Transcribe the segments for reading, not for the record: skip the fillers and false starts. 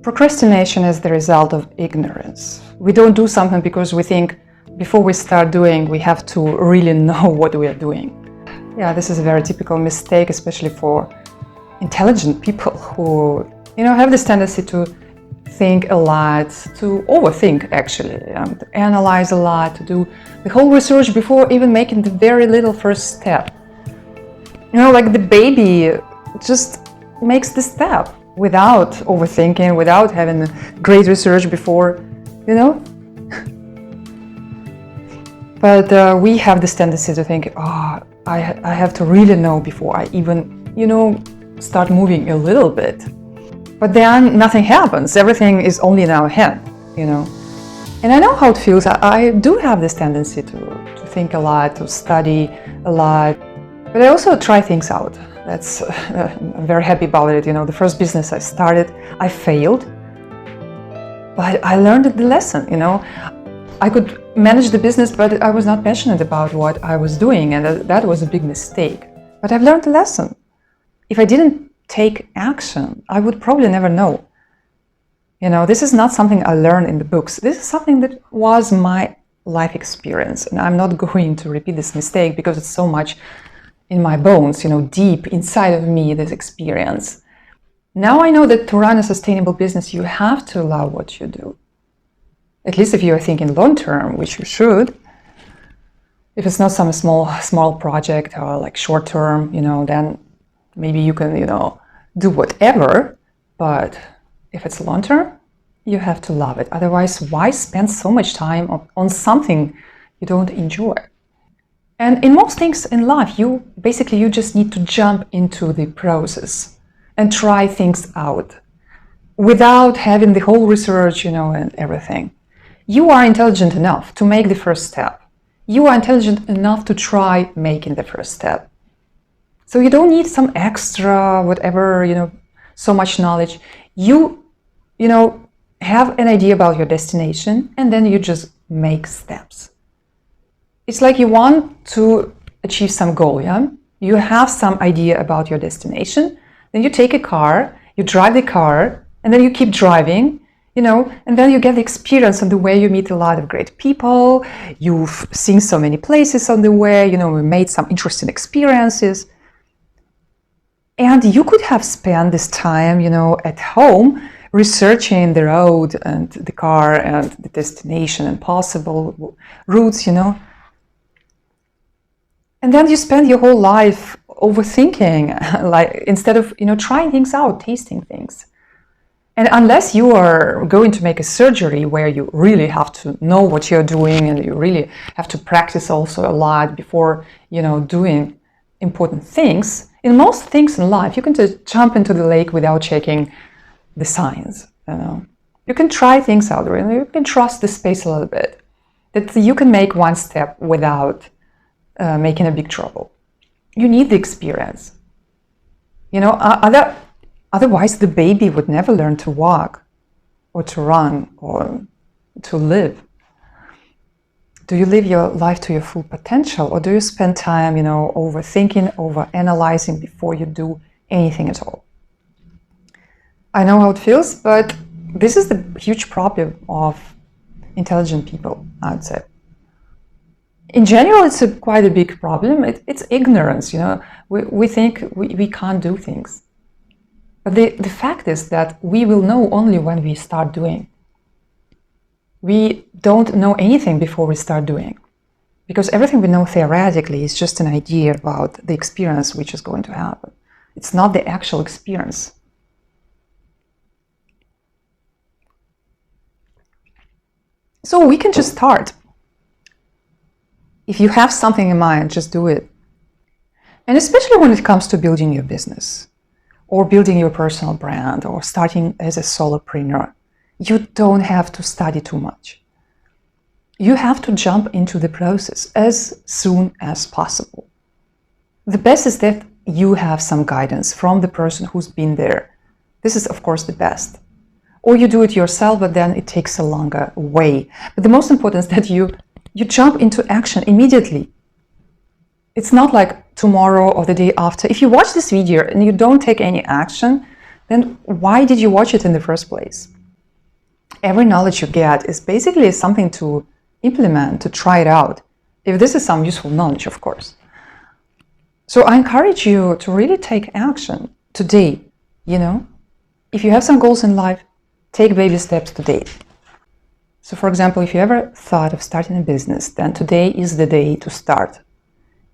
Procrastination is the result of ignorance. We don't do something because we think before we start doing, we have to really know what we are doing. Yeah, this is a very typical mistake, especially for intelligent people who, have this tendency to think a lot, to overthink actually, to analyze a lot, to do the whole research before even making the very little first step. Like the baby just makes the step without overthinking, without having great research before, But we have this tendency to think, I have to really know before I even, start moving a little bit. But then nothing happens. Everything is only in our head, And I know how it feels. I do have this tendency to think a lot, to study a lot. But I also try things out. I'm very happy about it. The first business I started, I failed. But I learned the lesson, I could manage the business, but I was not passionate about what I was doing, and that was a big mistake. But I've learned the lesson. If I didn't take action, I would probably never know. This is not something I learned in the books. This is something that was my life experience, and I'm not going to repeat this mistake because it's so much in my bones, deep inside of me, this experience. Now I know that to run a sustainable business, you have to love what you do. At least if you are thinking long term, which you should. If it's not some small project or like short term, then maybe you can, do whatever. But if it's long term, you have to love it. Otherwise, why spend so much time on something you don't enjoy? And in most things in life, you just need to jump into the process and try things out without having the whole research, and everything. You are intelligent enough to make the first step. You are intelligent enough to try making the first step. So you don't need some extra, whatever, so much knowledge. You have an idea about your destination, and then you just make steps. It's like you want to achieve some goal, yeah? You have some idea about your destination, then you take a car, you drive the car, and then you keep driving, and then you get the experience on the way. You meet a lot of great people, you've seen so many places on the way, we made some interesting experiences. And you could have spent this time, at home, researching the road and the car and the destination and possible routes, And then you spend your whole life overthinking, like instead of, trying things out, tasting things. And unless you are going to make a surgery where you really have to know what you're doing and you really have to practice also a lot before, doing important things, in most things in life, you can just jump into the lake without checking the signs, You can try things out, really. You can trust the space a little bit. That you can make one step without making a big trouble. You need the experience. Otherwise the baby would never learn to walk or to run or to live. Do you live your life to your full potential, or do you spend time, overthinking, overanalyzing before you do anything at all? I know how it feels, but this is the huge problem of intelligent people, I'd say. In general, it's quite a big problem. It's ignorance, We think we can't do things. But the fact is that we will know only when we start doing. We don't know anything before we start doing. Because everything we know theoretically is just an idea about the experience which is going to happen. It's not the actual experience. So we can just start. If you have something in mind, just do it. And especially when it comes to building your business, or building your personal brand, or starting as a solopreneur, you don't have to study too much. You have to jump into the process as soon as possible. The best is that you have some guidance from the person who's been there. This is, of course, the best. Or you do it yourself, but then it takes a longer way. But the most important is that you jump into action immediately. It's not like tomorrow or the day after. If you watch this video and you don't take any action, then why did you watch it in the first place? Every knowledge you get is basically something to implement, to try it out, if this is some useful knowledge, of course. So I encourage you to really take action today, If you have some goals in life, take baby steps today. So for example, if you ever thought of starting a business, then today is the day to start.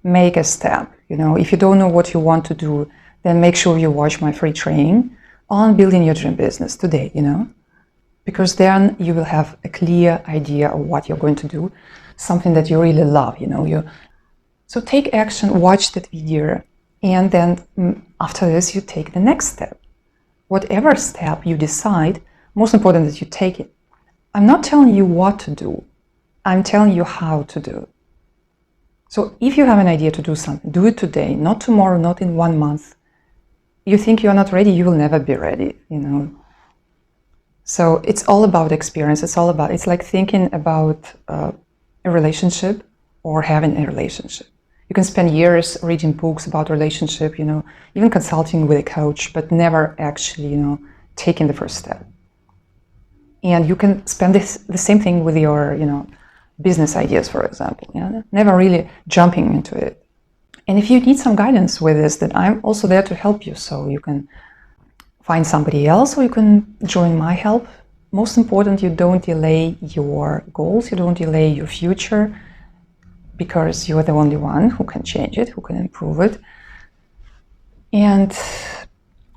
Make a step, If you don't know what you want to do, then make sure you watch my free training on building your dream business today, Because then you will have a clear idea of what you're going to do, something that you really love, So take action, watch that video, and then after this you take the next step. Whatever step you decide, most important that you take it. I'm not telling you what to do, I'm telling you how to do. So if you have an idea to do something, do it today, not tomorrow, not in 1 month. You think you're not ready, you will never be ready, So it's all about experience. It's like thinking about a relationship or having a relationship. You can spend years reading books about relationship, even consulting with a coach, but never actually, taking the first step. And you can spend the same thing with your, business ideas, for example, never really jumping into it. And if you need some guidance with this, then I'm also there to help you. So you can find somebody else or you can join my help. Most important, you don't delay your goals, you don't delay your future, because you are the only one who can change it, who can improve it. And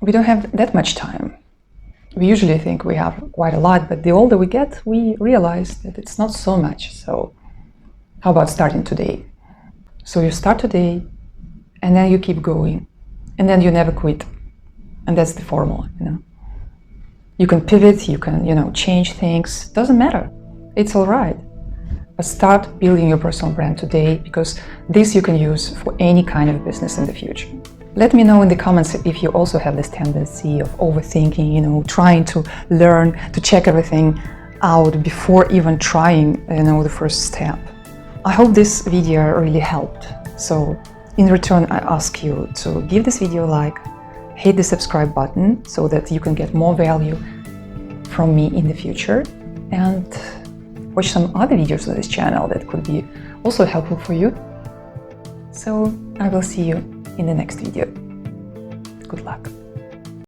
we don't have that much time. We usually think we have quite a lot, but the older we get, we realize that it's not so much. So how about starting today? So you start today, and then you keep going, and then you never quit. And that's the formula, You can pivot, you can, change things. Doesn't matter. It's all right. But start building your personal brand today, because this you can use for any kind of business in the future. Let me know in the comments if you also have this tendency of overthinking, trying to learn, to check everything out before even trying, the first step. I hope this video really helped. So in return, I ask you to give this video a like, hit the subscribe button so that you can get more value from me in the future, and watch some other videos on this channel that could be also helpful for you. So I will see you in the next video. Good luck.